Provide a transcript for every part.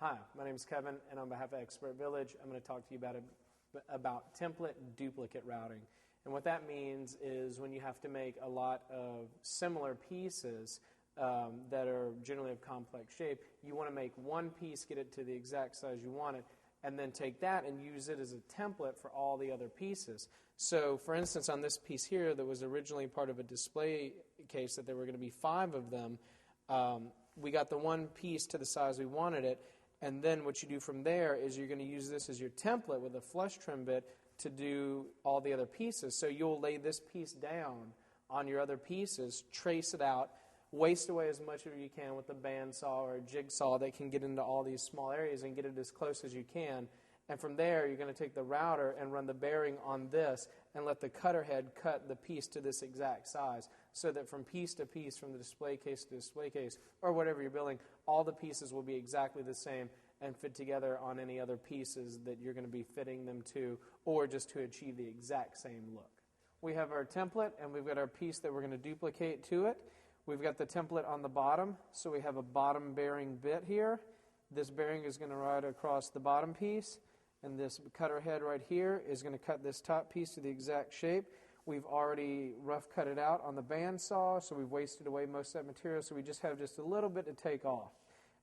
Hi, my name is Kevin, and on behalf of Expert Village, I'm going to talk to you about template duplicate routing. And what that means is when you have to make a lot of similar pieces that are generally of complex shape, you want to make one piece, get it to the exact size you want it, and then take that and use it as a template for all the other pieces. So, for instance, on this piece here that was originally part of a display case that there were going to be 5 of them, we got the one piece to the size we wanted it, and then what you do from there is you're going to use this as your template with a flush trim bit to do all the other pieces. So you'll lay this piece down on your other pieces, trace it out, waste away as much as you can with a bandsaw or a jigsaw that can get into all these small areas and get it as close as you can. And from there, you're going to take the router and run the bearing on this and let the cutter head cut the piece to this exact size so that from piece to piece, from the display case to display case, or whatever you're building, all the pieces will be exactly the same and fit together on any other pieces that you're going to be fitting them to, or just to achieve the exact same look. We have our template, and we've got our piece that we're going to duplicate to it. We've got the template on the bottom, so we have a bottom bearing bit here. This bearing is going to ride across the bottom piece, and this cutter head right here is going to cut this top piece to the exact shape. We've already rough cut it out on the bandsaw, so we've wasted away most of that material, so we just have just a little bit to take off.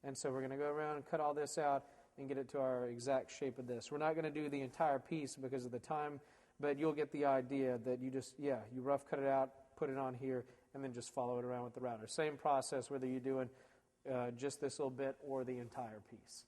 And so we're going to go around and cut all this out and get it to our exact shape of this. We're not going to do the entire piece because of the time, but you'll get the idea that you just, you rough cut it out, put it on here, and then just follow it around with the router. Same process whether you're doing just this little bit or the entire piece.